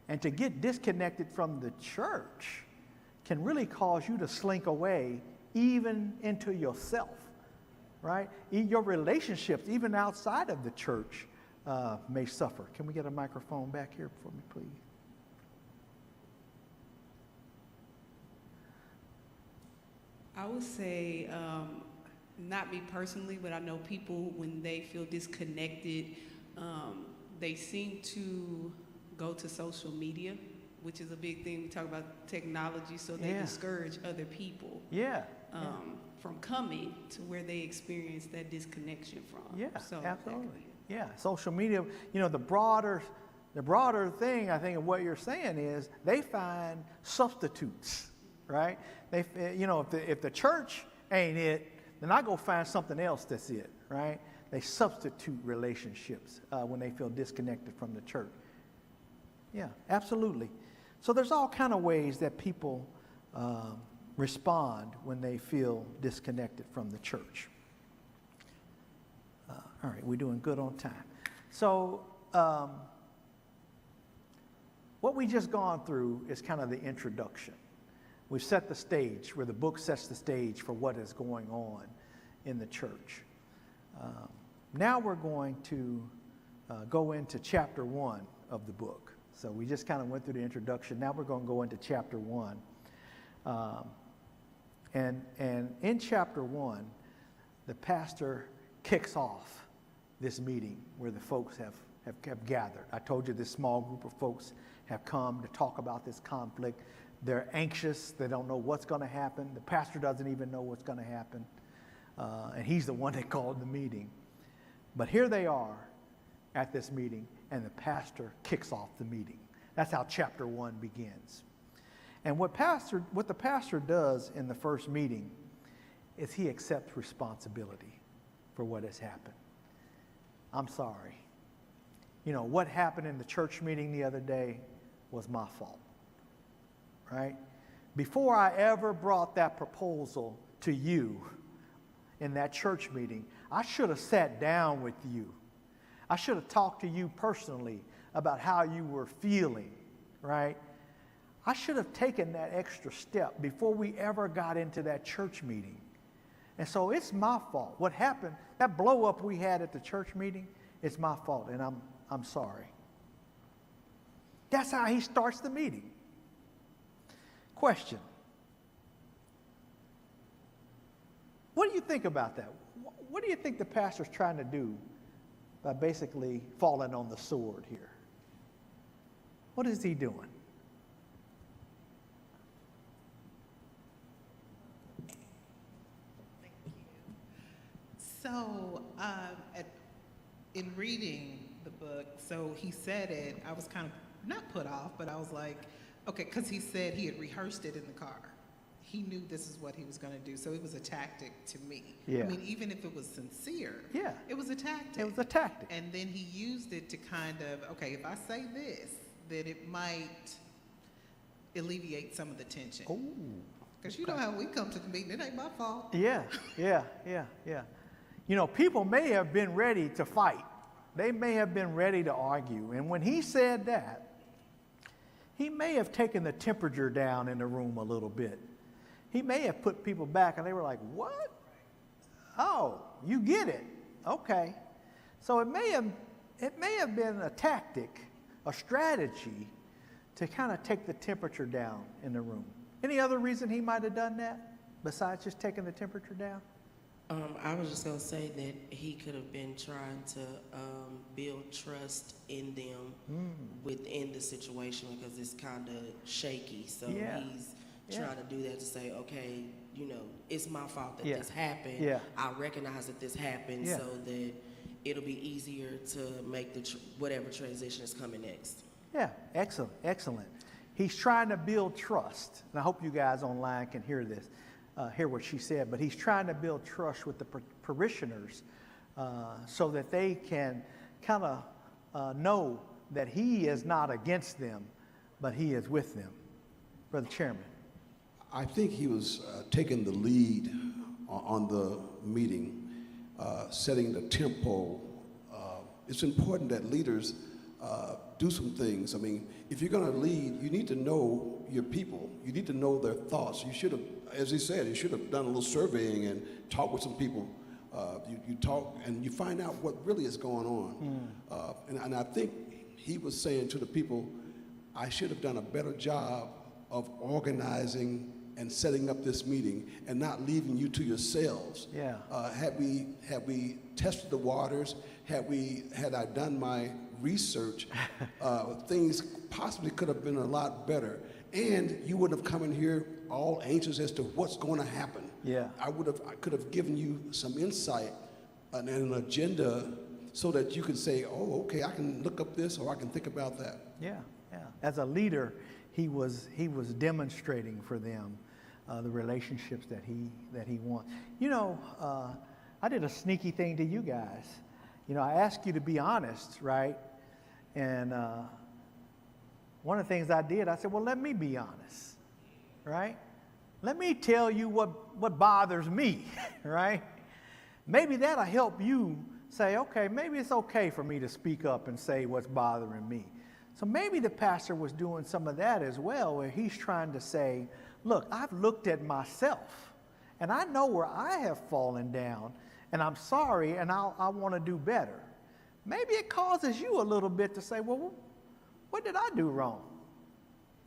And to get disconnected from the church can really cause you to slink away even into yourself, right? Your relationships, even outside of the church, may suffer. Can we get a microphone back here for me, please? I would say, not me personally, but I know people, when they feel disconnected, they seem to go to social media, which is a big thing. We talk about technology, so they discourage other people from coming to where they experience that disconnection from. Yeah, so absolutely. Yeah, social media, you know, the broader thing, I think, of what you're saying is they find substitutes, right? They, you know, if the church ain't it, then I go find something else that's it, right? They substitute relationships when they feel disconnected from the church. Yeah, absolutely. So there's all kind of ways that people respond when they feel disconnected from the church. All right, we're doing good on time. So what we just gone through is kind of the introduction. We've set the stage, where the book sets the stage for what is going on in the church. Now we're going to go into chapter 1 of the book. So we just kind of went through the introduction. Now we're going to go into chapter 1. And in chapter 1, the pastor kicks off this meeting where the folks have gathered. I told you this small group of folks have come to talk about this conflict. They're anxious. They don't know what's going to happen. The pastor doesn't even know what's going to happen. And he's the one that called the meeting. But here they are at this meeting, and the pastor kicks off the meeting. That's how chapter 1 begins. And what the pastor does in the first meeting is he accepts responsibility for what has happened. I'm sorry. You know, what happened in the church meeting the other day was my fault, right? Before I ever brought that proposal to you in that church meeting, I should have sat down with you. I should have talked to you personally about how you were feeling, right? I should have taken that extra step before we ever got into that church meeting. And so it's my fault. What happened, that blow up we had at the church meeting, it's my fault, and I'm sorry. That's how he starts the meeting. Question. What do you think about that? What do you think the pastor's trying to do by basically falling on the sword here? What is he doing? Thank you. So, in reading the book, so he said it, I was kind of not put off, but I was like, okay, because he said he had rehearsed it in the car. He knew this is what he was going to do, so it was a tactic to me. Yeah. I mean, even if it was sincere, Yeah. it was a tactic. It was a tactic. And then he used it to kind of, okay, if I say this, then it might alleviate some of the tension. Oh. Because you know how we come to the meeting, it ain't my fault. Yeah. You know, people may have been ready to fight. They may have been ready to argue. And when he said that, he may have taken the temperature down in the room a little bit. He may have put people back and they were like, what? Oh, you get it. Okay. So it may have been a tactic, a strategy to kind of take the temperature down in the room. Any other reason he might have done that besides just taking the temperature down? I was just going to say that he could have been trying to build trust in them within the situation because it's kind of shaky. So he's trying to do that to say, okay, you know, it's my fault that this happened. Yeah. I recognize that this happened so that it'll be easier to make the whatever transition is coming next. Yeah, excellent. He's trying to build trust. And I hope you guys online can hear this. Hear what she said, but he's trying to build trust with the parishioners so that they can kind of know that he is not against them, but he is with them. Brother Chairman. I think he was taking the lead on the meeting, setting the tempo. It's important that leaders do some things. I mean, if you're going to lead, you need to know your people. You need to know their thoughts. You should have, as he said, you should have done a little surveying and talked with some people. You talk and you find out what really is going on. And I think he was saying to the people, I should have done a better job of organizing and setting up this meeting and not leaving you to yourselves. Yeah. Had we tested the waters, had I done my research, things possibly could have been a lot better. And you wouldn't have come in here all anxious as to what's going to happen. Yeah. I could have given you some insight and an agenda so that you could say, oh, okay, I can look up this or I can think about that. Yeah. As a leader, he was demonstrating for them the relationships that he wants. You know, I did a sneaky thing to you guys. You know, I asked you to be honest, right? And one of the things I did, I said, well, let me be honest, right? Let me tell you what bothers me, right? Maybe that'll help you say, okay, maybe it's okay for me to speak up and say what's bothering me. So maybe the pastor was doing some of that as well, where he's trying to say, look, I've looked at myself, and I know where I have fallen down, and I'm sorry, and I want to do better. Maybe it causes you a little bit to say, well, what did I do wrong?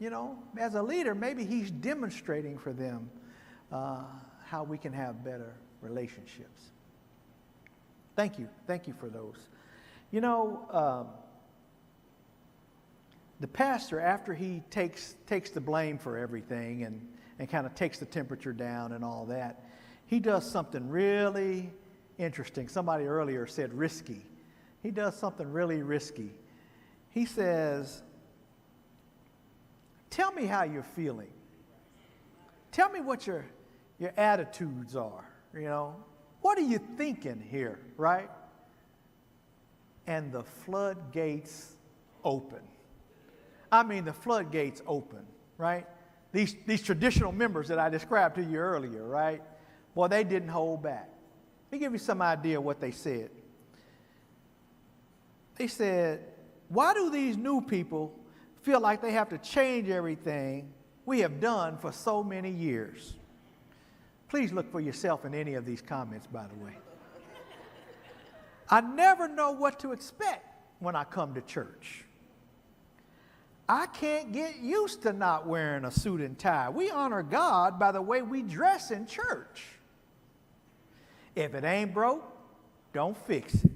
You know, as a leader, maybe he's demonstrating for them how we can have better relationships. Thank you for those. You know, the pastor, after he takes the blame for everything and kind of takes the temperature down and all that, he does something really interesting. Somebody earlier said risky. He does something really risky. He says, tell me how you're feeling Tell me what your attitudes are, you know. What are you thinking here, right? And the floodgates open. I mean, the floodgates open, right? These traditional members that I described to you earlier, right? Boy, they didn't hold back. Let me give you some idea of what they said. They said, why do these new people feel like they have to change everything we have done for so many years? Please look for yourself in any of these comments, by the way. I never know what to expect when I come to church. I can't get used to not wearing a suit and tie. We honor God by the way we dress in church. If it ain't broke, don't fix it.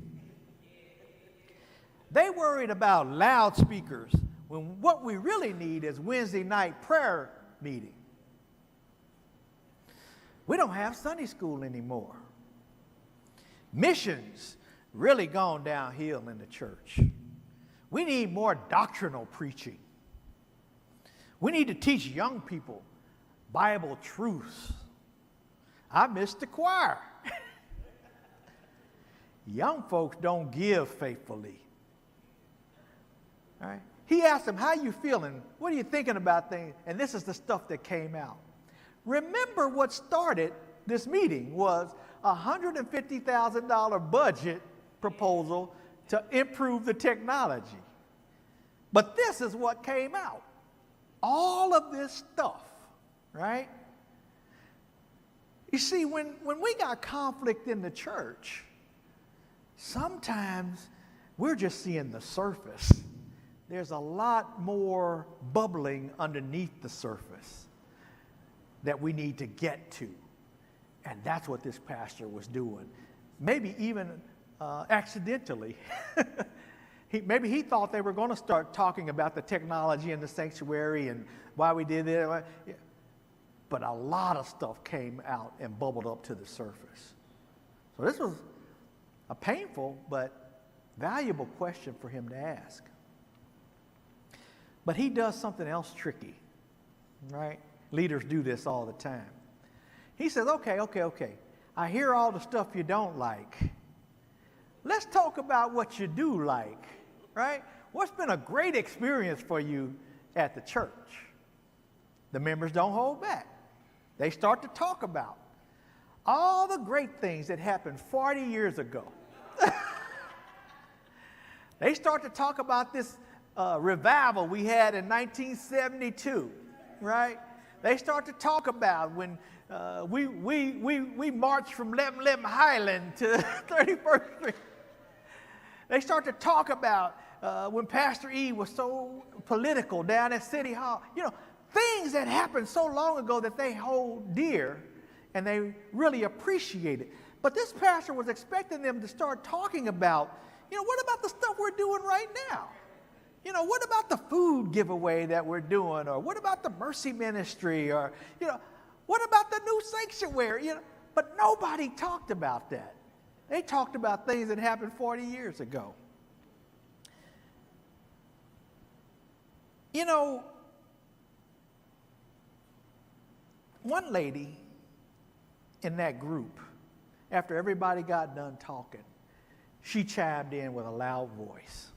They worried about loudspeakers when what we really need is Wednesday night prayer meeting. We don't have Sunday school anymore. Missions really gone downhill in the church. We need more doctrinal preaching. We need to teach young people Bible truths. I miss the choir. Young folks don't give faithfully. All right? He asked them, how you feeling? What are you thinking about things? And this is the stuff that came out. Remember what started this meeting was a $150,000 budget proposal to improve the technology. But this is what came out. All of this stuff, right? You see, when we got conflict in the church, sometimes we're just seeing the surface. There's a lot more bubbling underneath the surface that we need to get to. And that's what this pastor was doing. Maybe even accidentally. Maybe he thought they were going to start talking about the technology in the sanctuary and why we did it. But a lot of stuff came out and bubbled up to the surface. So this was a painful but valuable question for him to ask. But he does something else tricky, right? Leaders do this all the time. He says, okay. I hear all the stuff you don't like. Let's talk about what you do like, right? What's been a great experience for you at the church? The members don't hold back. They start to talk about all the great things that happened 40 years ago. They start to talk about this revival we had in 1972, right? They start to talk about when we marched from 1111 Highland to 31st Street. They start to talk about when Pastor E was so political down at City Hall. You know, things that happened so long ago that they hold dear and they really appreciate it. But this pastor was expecting them to start talking about, you know, what about the stuff we're doing right now? You know, what about the food giveaway that we're doing? Or what about the mercy ministry? Or, you know, what about the new sanctuary? You know, but nobody talked about that. They talked about things that happened 40 years ago. You know, one lady in that group, after everybody got done talking, she chimed in with a loud voice.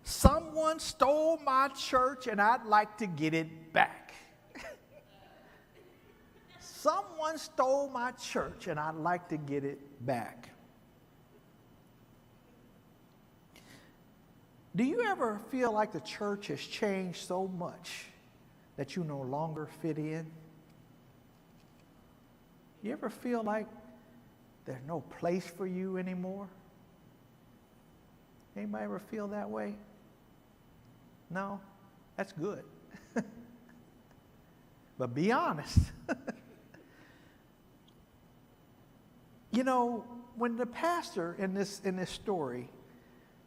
Someone stole my church and I'd like to get it back. Someone stole my church and I'd like to get it back. Do you ever feel like the church has changed so much that you no longer fit in? You ever feel like there's no place for you anymore? Anybody ever feel that way? No? That's good. But be honest. You know, when the pastor in this story,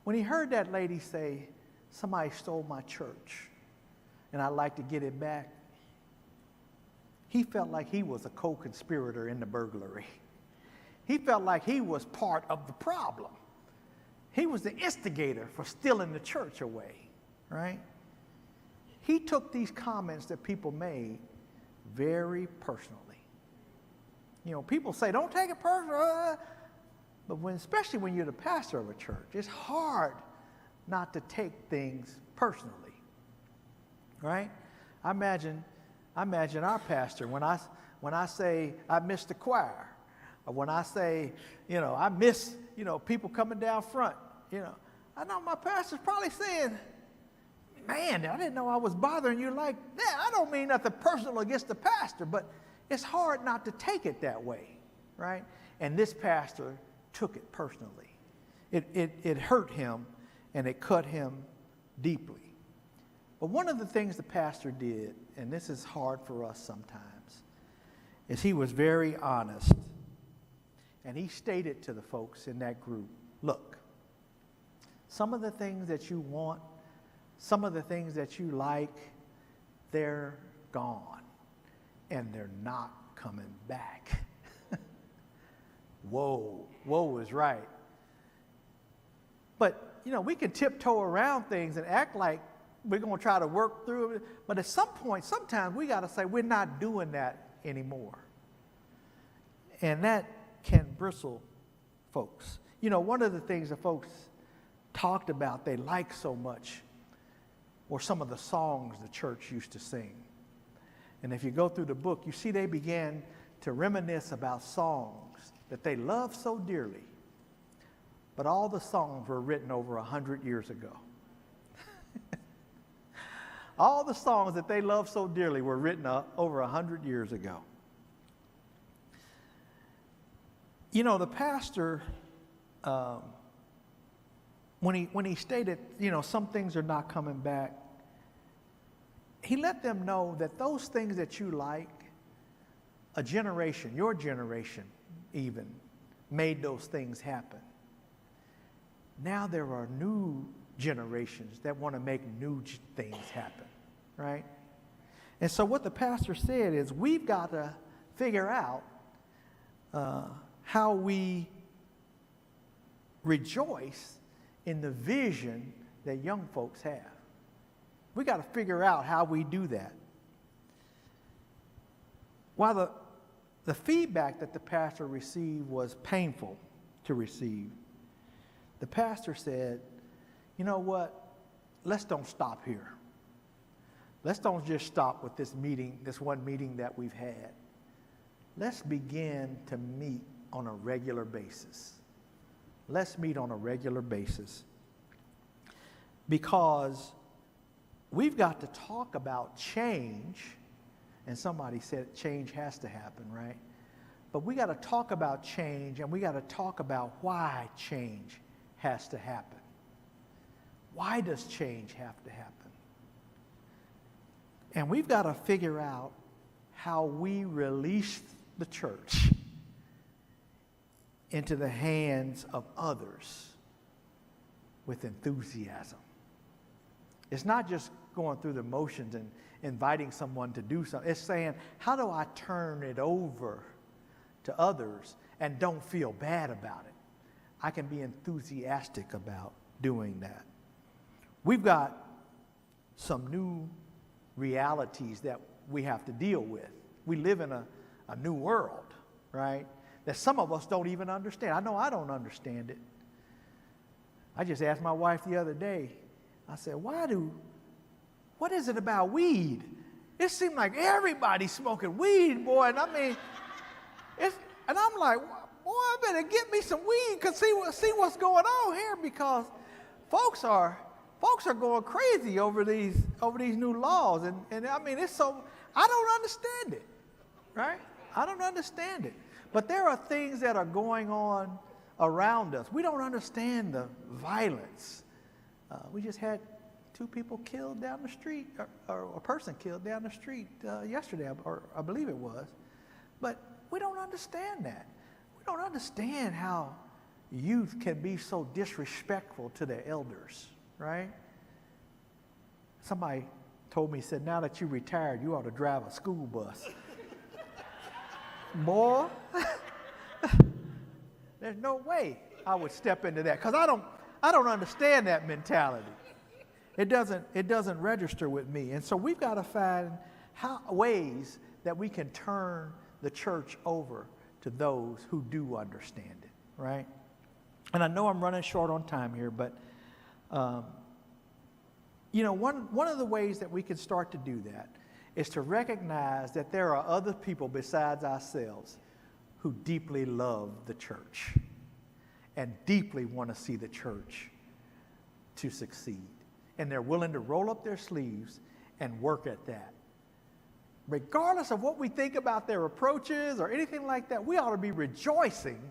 when he heard that lady say, somebody stole my church and I'd like to get it back, he felt like he was a co-conspirator in the burglary. He felt like he was part of the problem. He was the instigator for stealing the church away, right? He took these comments that people made very personally. You know, people say, don't take it personal. But especially when you're the pastor of a church, it's hard not to take things personally, right? I imagine our pastor, when I say I miss the choir, or when I say, I miss, people coming down front, I know my pastor's probably saying, man, I didn't know I was bothering you like that. I don't mean nothing personal against the pastor, but it's hard not to take it that way, right? And this pastor took it personally. It hurt him, and it cut him deeply. But one of the things the pastor did, and this is hard for us sometimes, is he was very honest. And he stated to the folks in that group, look, some of the things that you want, some of the things that you like, they're gone. And they're not coming back. Whoa is right. But, we can tiptoe around things and act like we're going to try to work through it. But at some point, sometimes we got to say we're not doing that anymore. And that can bristle folks. One of the things that folks talked about they liked so much were some of the songs the church used to sing. And if you go through the book, you see they began to reminisce about songs that they loved so dearly. But all the songs were written over 100 years ago. All the songs that they loved so dearly were written over 100 years ago. The pastor, when he stated, some things are not coming back, he let them know that those things that you like, a generation, your generation even, made those things happen. Now there are new generations that want to make new things happen, right? And so what the pastor said is we've got to figure out how we rejoice in the vision that young folks have. We got to figure out how we do that. While the feedback that the pastor received was painful to receive, the pastor said, you know what? Let's don't stop here. Let's don't just stop with this meeting, this one meeting that we've had. Let's begin to meet on a regular basis. Let's meet on a regular basis. Because we've got to talk about change, and somebody said change has to happen, right? But we got to talk about change, and we got to talk about why change has to happen. Why does change have to happen? And we've got to figure out how we release the church into the hands of others with enthusiasm. It's not just going through the motions and inviting someone to do something. It's saying, how do I turn it over to others and don't feel bad about it? I can be enthusiastic about doing that. We've got some new realities that we have to deal with. We live in a new world, right? That some of us don't even understand. I know I don't understand it. I just asked my wife the other day, I said, what is it about weed? It seemed like everybody's smoking weed, boy. And I mean, and I'm like, boy, I better get me some weed and see what's going on here, because folks are going crazy over these new laws. And I mean, it's so, I don't understand it, right? I don't understand it. But there are things that are going on around us. We don't understand the violence. We just had 2 people killed down the street, or a person killed down the street yesterday, or I believe it was. But we don't understand that. We don't understand how youth can be so disrespectful to their elders, right? Somebody told me, said, now that you retired, you ought to drive a school bus. Boy, there's no way I would step into that, because I don't understand that mentality. It doesn't register with me. And so we've got to find ways that we can turn the church over to those who do understand it, right? And I know I'm running short on time here, but you know, one of the ways that we can start to do that is to recognize that there are other people besides ourselves who deeply love the church and deeply want to see the church to succeed. And they're willing to roll up their sleeves and work at that. Regardless of what we think about their approaches or anything like that, we ought to be rejoicing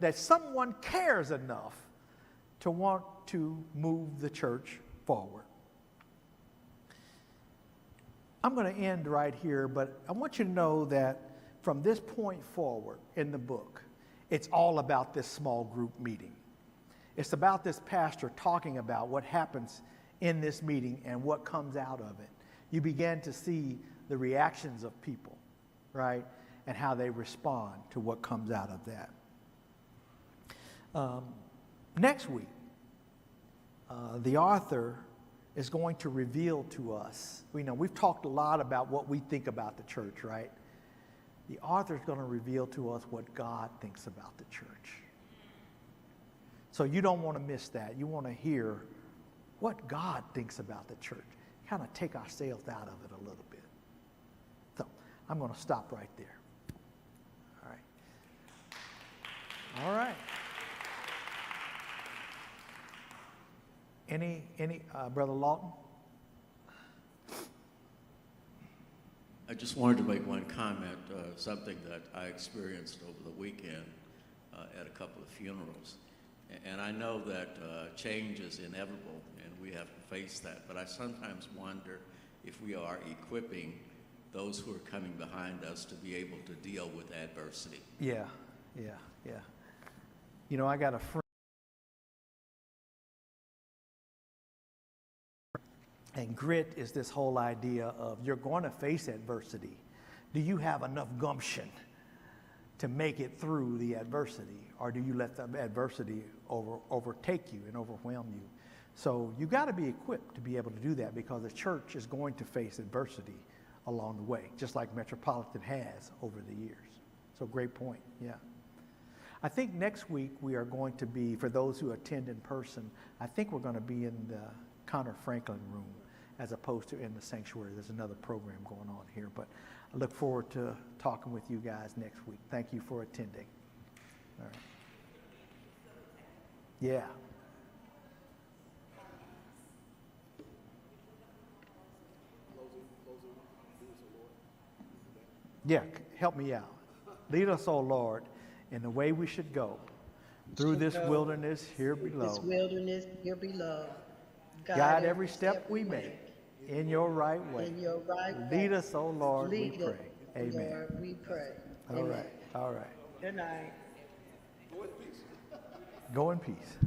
that someone cares enough to want to move the church forward. I'm going to end right here, but I want you to know that from this point forward in the book, it's all about this small group meeting. It's about this pastor talking about what happens in this meeting and what comes out of it. You begin to see the reactions of people, right? And how they respond to what comes out of that. Next week, the author is going to reveal to us. We've talked a lot about what we think about the church, right? The author is going to reveal to us what God thinks about the church. So you don't want to miss that. You want to hear what God thinks about the church. Kind of take ourselves out of it a little bit. So I'm going to stop right there. All right. All right. Any Brother Lawton? I just wanted to make one comment, something that I experienced over the weekend at a couple of funerals. And I know that change is inevitable and we have to face that, but I sometimes wonder if we are equipping those who are coming behind us to be able to deal with adversity. Yeah. I got a friend. And grit is this whole idea of you're going to face adversity. Do you have enough gumption to make it through the adversity? Or do you let the adversity overtake you and overwhelm you? So you got to be equipped to be able to do that, because the church is going to face adversity along the way, just like Metropolitan has over the years. So great point, yeah. I think next week we are going to be, for those who attend in person, I think we're going to be in the Connor Franklin room as opposed to in the sanctuary. There's another program going on here, but I look forward to talking with you guys next week. Thank you for attending. All right. Yeah. Yeah, help me out. Lead us, O Lord, in the way we should go, through this wilderness here below. This wilderness here below. Guide every step we make in your right way. In your right way. Lead us, O Lord, we Lead us, pray. Amen. Lord, we pray. All Amen. right, all right. Good night. Go in peace.